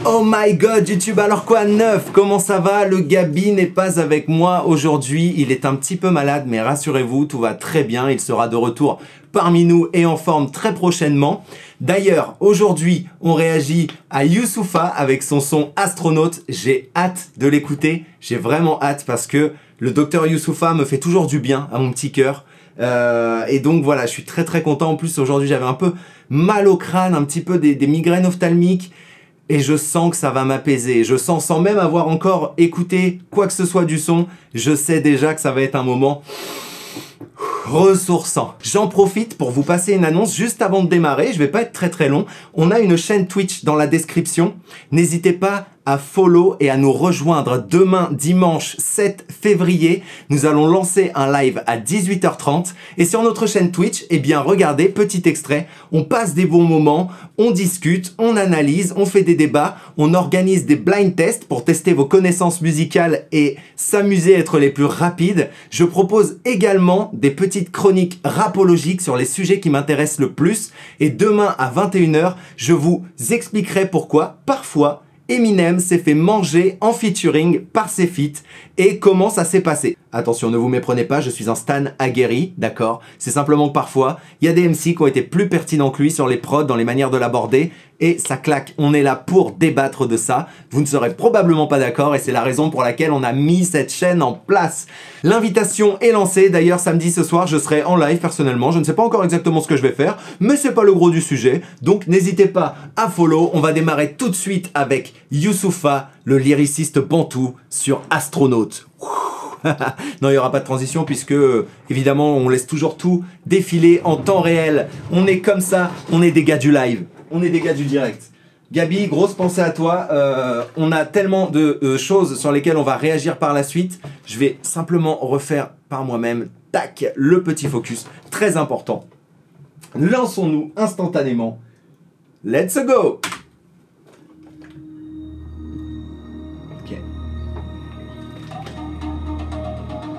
Oh my god YouTube, alors quoi neuf? Comment ça va? Le Gabi n'est pas avec moi aujourd'hui, il est un petit peu malade mais rassurez-vous, tout va très bien, il sera de retour parmi nous et en forme très prochainement. D'ailleurs, aujourd'hui, on réagit à Youssoupha avec son son Astronaute. J'ai hâte de l'écouter, j'ai vraiment hâte parce que le docteur Youssoupha me fait toujours du bien à mon petit cœur. Et donc voilà, je suis très content. En plus, aujourd'hui, j'avais un peu mal au crâne, un petit peu des migraines ophtalmiques. Et je sens que ça va m'apaiser. Je sens, sans même avoir encore écouté quoi que ce soit du son, je sais déjà que ça va être un moment ressourçant. J'en profite pour vous passer une annonce juste avant de démarrer. Je vais pas être très long. On a une chaîne Twitch dans la description. N'hésitez pas à follow et à nous rejoindre demain dimanche 7 février. Nous allons lancer un live à 18h30 et sur notre chaîne Twitch, eh bien regardez, petit extrait, on passe des bons moments, on discute, on analyse, on fait des débats, on organise des blind tests pour tester vos connaissances musicales et s'amuser à être les plus rapides. Je propose également des petites chroniques rapologiques sur les sujets qui m'intéressent le plus et demain à 21h, je vous expliquerai pourquoi parfois Eminem s'est fait manger en featuring par ses feats et comment ça s'est passé. Attention, ne vous méprenez pas, je suis un stan aguerri, d'accord? C'est simplement que parfois, il y a des MC qui ont été plus pertinents que lui sur les prods, dans les manières de l'aborder, et ça claque. On est là pour débattre de ça. Vous ne serez probablement pas d'accord et c'est la raison pour laquelle on a mis cette chaîne en place. L'invitation est lancée. D'ailleurs, samedi ce soir, je serai en live personnellement. Je ne sais pas encore exactement ce que je vais faire, mais c'est pas le gros du sujet. Donc, n'hésitez pas à follow. On va démarrer tout de suite avec Youssoupha, le lyriciste bantou, sur Astronaute. Non, il n'y aura pas de transition puisque, évidemment, on laisse toujours tout défiler en temps réel. On est comme ça, on est des gars du live. On est des gars du direct. Gabi, grosse pensée à toi. On a tellement de choses sur lesquelles on va réagir par la suite. Je vais simplement refaire par moi-même, tac, le petit focus. Très important. Lançons-nous instantanément. Let's go! Ok.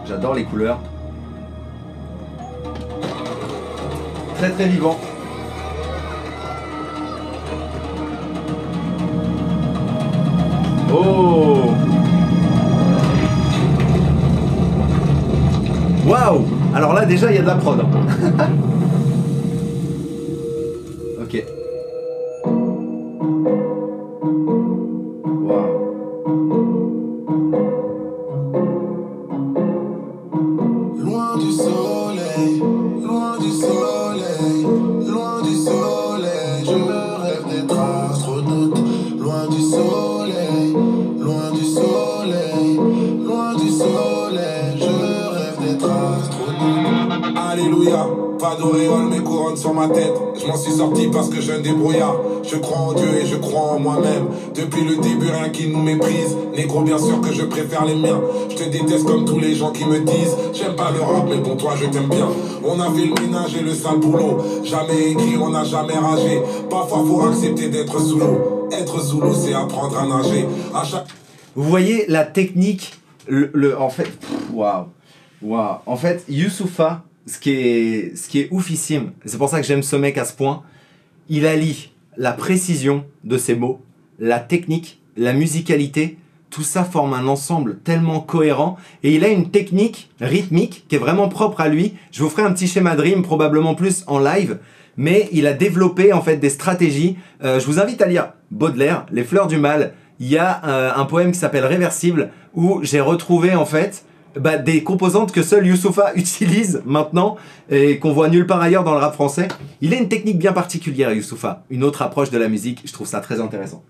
J'adore les couleurs. Très vivant. Oh! Waouh! Alors là déjà il y a de la prod. Ok. Waouh. Loin du soleil, loin du soleil, loin du soleil, je rêve d'être astronaute. Loin du soleil, loin du soleil, loin du soleil, je rêve d'être astronaute. Alléluia, pas d'auréole mais couronne sur ma tête. Je m'en suis sorti parce que j'ai un débrouillard. Je crois en Dieu et je crois en moi-même. Depuis le début rien qui nous méprise. Négro bien sûr que je préfère les miens. Je te déteste comme tous les gens qui me disent j'aime pas le rap mais bon toi je t'aime bien. On a fait le ménage et le sale boulot. Jamais écrit, on n'a jamais ragé. Parfois faut accepter d'être sous l'eau. Être sous l'eau c'est apprendre à nager. À chaque... Vous voyez la technique, en fait, waouh. En fait, Youssoupha, ce qui est oufissime, c'est pour ça que j'aime ce mec à ce point, il allie la précision de ses mots, la technique, la musicalité, tout ça forme un ensemble tellement cohérent et il a une technique rythmique qui est vraiment propre à lui. Je vous ferai un petit schéma de rime, probablement plus en live, mais il a développé en fait des stratégies. Je vous invite à lire Baudelaire, Les Fleurs du Mal. Il y a un poème qui s'appelle Réversible où j'ai retrouvé en fait des composantes que seul Youssoupha utilise maintenant et qu'on voit nulle part ailleurs dans le rap français. Il a une technique bien particulière, Youssoupha, une autre approche de la musique, je trouve ça très intéressant.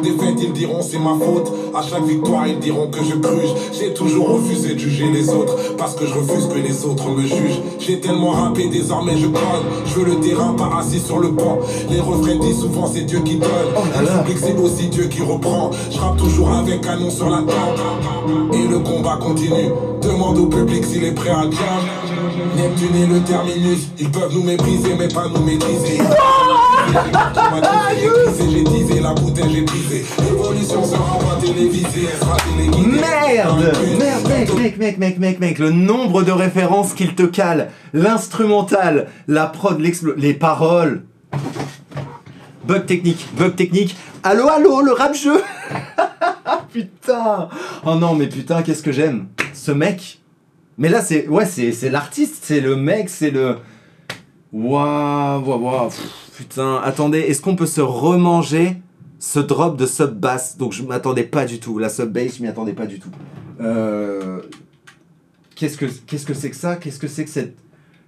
Défaite, ils diront c'est ma faute. À chaque victoire, ils diront que je cruche. J'ai toujours refusé de juger les autres parce que je refuse que les autres me jugent. J'ai tellement rappé, désormais je cogne. Je veux le terrain, pas assis sur le banc. Les refrains disent souvent c'est Dieu qui donne. J'oublie que c'est aussi Dieu qui reprend. Je rappe toujours avec canon sur la table. Et le combat continue. Demande au public s'il est prêt à jam. Neptune et le terminus, ils peuvent nous mépriser mais pas nous maîtriser. J'ai disé la bouteille, j'ai brisé. L'évolution sera pas télévisée, elle sera téléguidée. Merde, mec, le nombre de références qu'il te cale, l'instrumental, la prod, les paroles. Bug technique, bug technique. Allô, allô, le rap jeu. Putain. Oh non, mais putain, qu'est-ce que j'aime ce mec. Mais là, c'est l'artiste, c'est le mec, c'est le... Waouh, waouh, waouh. Putain, attendez, est-ce qu'on peut se remanger ce drop de sub bass? Donc je m'attendais pas du tout. La sub bass, je m'y attendais pas du tout. Qu'est-ce que c'est que ça? Qu'est-ce que c'est que cette...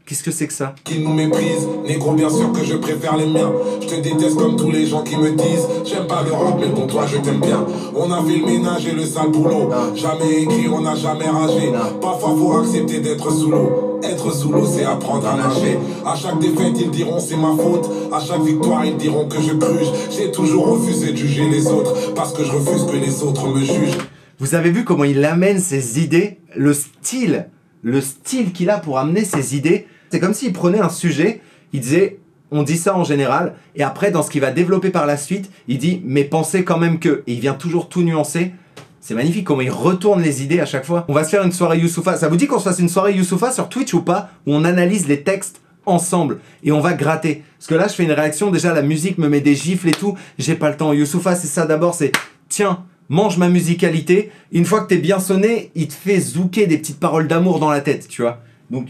Qu'est-ce que c'est que ça? Qui nous méprisent, négro bien sûr que je préfère les miens. Je te déteste comme tous les gens qui me disent j'aime pas le rap mais pour toi je t'aime bien. On a fait le ménage et le sale boulot. Jamais écrit, on n'a jamais ragé. Parfois faut accepter d'être sous l'eau. Être sous l'eau c'est apprendre à nager. À chaque défaite ils diront c'est ma faute. À chaque victoire ils diront que je gruge. J'ai toujours refusé de juger les autres parce que je refuse que les autres me jugent. Vous avez vu comment il amène ses idées? Le style qu'il a pour amener ses idées, c'est comme s'il prenait un sujet, il disait, on dit ça en général, et après, dans ce qu'il va développer par la suite, il dit, mais pensez quand même que, et il vient toujours tout nuancer. C'est magnifique comment il retourne les idées à chaque fois. On va se faire une soirée Youssoupha. Ça vous dit qu'on se fasse une soirée Youssoupha sur Twitch ou pas? Où on analyse les textes ensemble, et on va gratter. Parce que là, je fais une réaction, déjà la musique me met des gifles et tout, j'ai pas le temps. Youssoupha, c'est ça d'abord, c'est, tiens, mange ma musicalité. Une fois que t'es bien sonné, il te fait zouker des petites paroles d'amour dans la tête, tu vois. Donc,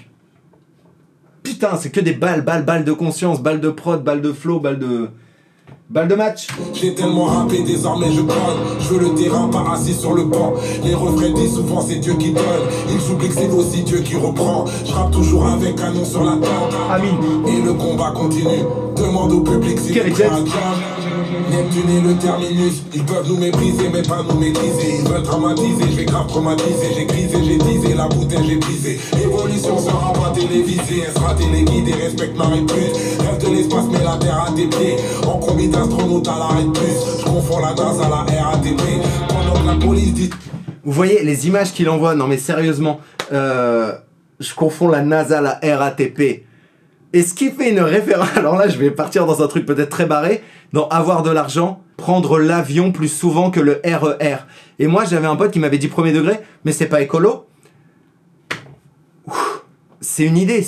putain, c'est que des balles de conscience, balles de prod, balles de flow, balles de match. J'ai tellement rappé, désormais je prends. Je veux le terrain, pas assis sur le banc. Les refrains disent souvent c'est Dieu qui donne. Ils oublient que c'est aussi Dieu qui reprend. Je rappe toujours avec un nom sur la table. Amin. Et le combat continue. Demande au public s'il est prêt à jam. Neptune et le terminus. Ils peuvent nous mépriser mais pas nous maîtriser. Ils veulent dramatiser, je vais grave traumatiser. J'ai grisé, j'ai disé, la bouteille j'ai brisé. Évolution sera pas télévisée. Elle sera téléguidée, respecte ma réplique. Rêve de l'espace mais la terre à tes pieds. En combi d'astronautes à l'arrêt de bus. Je confonds la NASA à la RATP. Pendant que la police dit... Vous voyez les images qu'il envoie? Non mais sérieusement, je confonds la NASA, la RATP. Est-ce qu'il fait une référence? Alors là, je vais partir dans un truc peut-être très barré. Dans avoir de l'argent, prendre l'avion plus souvent que le RER. Et moi, j'avais un pote qui m'avait dit premier degré, mais c'est pas écolo. C'est une idée,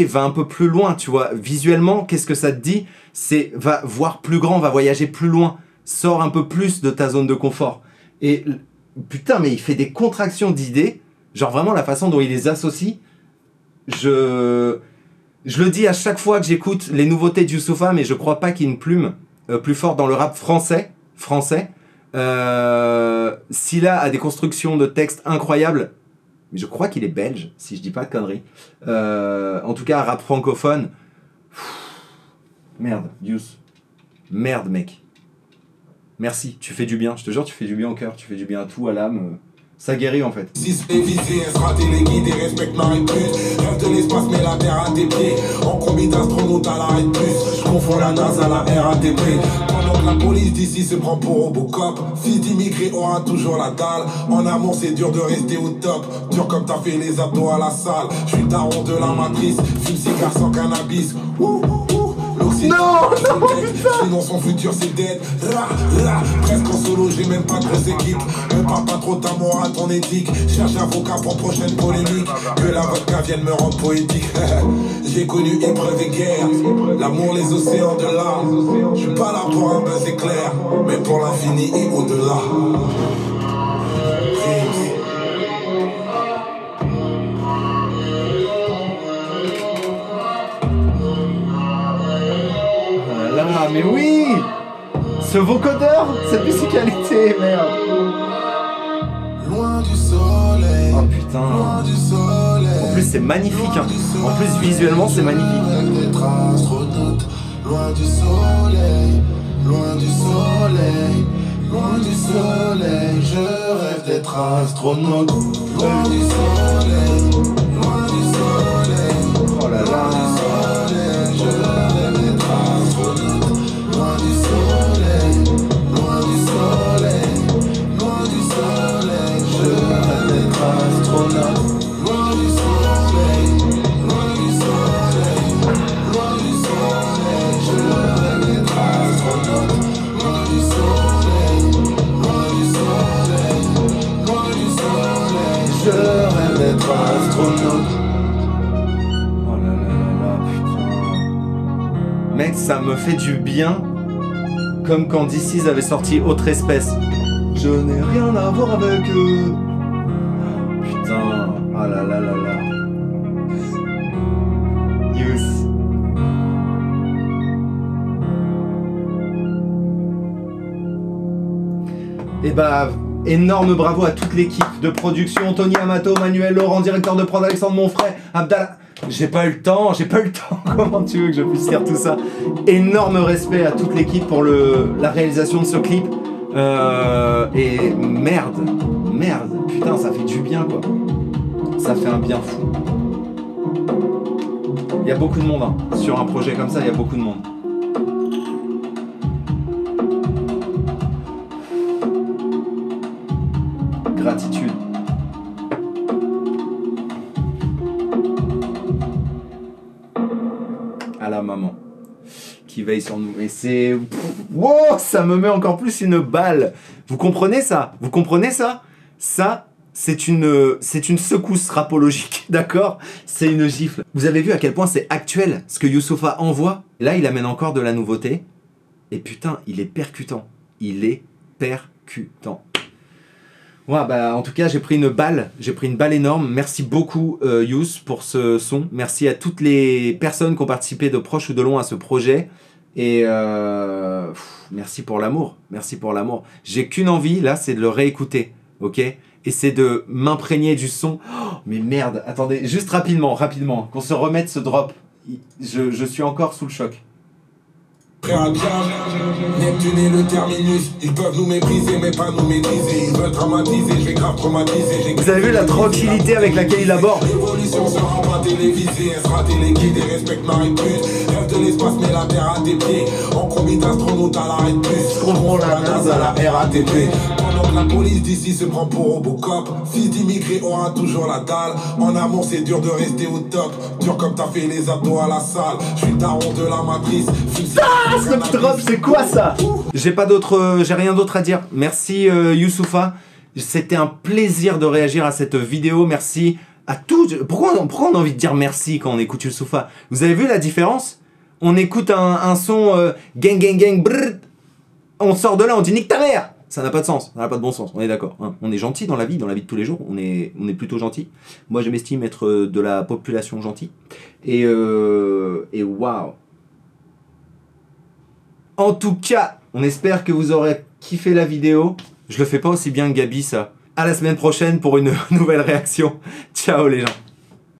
va un peu plus loin, tu vois. Visuellement, qu'est-ce que ça te dit? C'est va voir plus grand, va voyager plus loin. Sors un peu plus de ta zone de confort. Et putain, mais il fait des contractions d'idées. Genre vraiment la façon dont il les associe. Je le dis à chaque fois que j'écoute les nouveautés de Youssoupha, mais je crois pas qu'il y ait une plume plus forte dans le rap français. Scylla a des constructions de textes incroyables, mais je crois qu'il est belge, si je dis pas de conneries. En tout cas, rap francophone. Merde, Youss. Merde, mec. Merci, tu fais du bien. Je te jure, tu fais du bien au cœur, tu fais du bien à tout, à l'âme. Ça guérit en fait. Si c'est visé, elle sera téléguidée, respecte ma réplique. Rêve de l'espace, mais la terre à tes pieds. En combi d'astronautes à l'arrêt de bus. Je confonds la NASA à la RATP. Pendant que la police d'ici se prend pour Robocop. Fils d'immigré aura toujours la dalle. En amour, c'est dur de rester au top. Dur comme t'as fait les abdos à la salle. Je suis le daron de la matrice. Fume cigare sans cannabis. Non, sinon son futur c'est dead. Presque en solo, j'ai même pas de grosse équipe. Ne parle pas trop de ta morale, ton éthique. Cherche avocat pour prochaine polémique. Que la vodka vienne me rendre poétique. J'ai connu épreuve et guerre. L'amour, les océans de larmes. Je suis pas là pour un buzz éclair, mais pour l'infini et au-delà. Ah mais oui, ce vocodeur, cette musicalité, merde. Loin du soleil. Oh putain. Loin du soleil. En plus c'est magnifique, hein. En plus visuellement c'est magnifique. D'être astronaute. Loin du soleil. Loin du soleil. Loin du soleil. Je rêve d'être astronaute. Loin du soleil. Loin du soleil. Oh là là. Loin du soleil. Je rêve d'être astronaute. Loin du soleil, loin du soleil, loin du soleil, je rêve d'être astronaute. Loin du soleil, loin du soleil, loin du soleil, je rêve d'être astronaute. Loin du soleil, loin du soleil, loin du soleil, je rêve d'être astronaute. Oh là là là là, putain. Mec, ça me fait du bien Comme quand DC's avait sorti Autre Espèce. Je n'ai rien à voir avec eux. Putain, ah là là là là. Youth. Et bah, énorme bravo à toute l'équipe de production, Tony Amato, Manuel Laurent, directeur de prod, Alexandre Monfray, Abdallah. J'ai pas eu le temps, comment tu veux que je puisse dire tout ça? Énorme respect à toute l'équipe pour la réalisation de ce clip. Et merde, putain, ça fait du bien quoi. Ça fait un bien fou. Il y a beaucoup de monde, hein. Sur un projet comme ça, il y a beaucoup de monde. Gratitude. À la maman qui veille sur nous. Et c'est... Wow, ça me met encore plus une balle. Vous comprenez ça? Vous comprenez ça? Ça, c'est une secousse rapologique, d'accord? C'est une gifle. Vous avez vu à quel point c'est actuel ce que Youssoupha envoie? Là, il amène encore de la nouveauté. Et putain, il est percutant. Il est percutant. Ouais, bah, en tout cas, j'ai pris une balle énorme. Merci beaucoup, Youss, pour ce son. Merci à toutes les personnes qui ont participé de proche ou de loin à ce projet. Et merci pour l'amour. Merci pour l'amour. J'ai qu'une envie, là, c'est de le réécouter, ok? Et c'est de m'imprégner du son. Oh, mais merde, attendez, juste rapidement, qu'on se remette ce drop. Je suis encore sous le choc. Prêt à diable, Neptune et le terminus. Ils peuvent nous mépriser mais pas nous maîtriser. Ils veulent dramatiser, je vais grave traumatiser. Vous avez vu la tranquillité avec laquelle il aborde? L'évolution sera pas télévisée, elle sera téléguidée, respecte Marie Plus. Rêve de l'espace mais la terre à tes pieds. En combi d'astronautes à l'arrêt de plus. Comprends la NASA, la RATP. Pendant que la police d'ici se prend pour Robocop. Fils d'immigrés aura toujours la dalle. En amour c'est dur de rester au top. Dur comme t'as fait les abdos à la salle. Je suis le daron de la matrice. Ce drop, c'est quoi ça? J'ai rien d'autre à dire. Merci Youssoupha. C'était un plaisir de réagir à cette vidéo. Merci à tous. Pourquoi on a envie de dire merci quand on écoute Youssoupha? Vous avez vu la différence? On écoute un son gang gang gang brrr. On sort de là, on dit nique ta mère. Ça n'a pas de sens, ça n'a pas de bon sens, on est d'accord. Hein. On est gentil dans la vie de tous les jours, on est plutôt gentil. Moi je m'estime être de la population gentille. Et waouh. En tout cas, on espère que vous aurez kiffé la vidéo. Je le fais pas aussi bien que Gabi, ça. À la semaine prochaine pour une nouvelle réaction. Ciao les gens.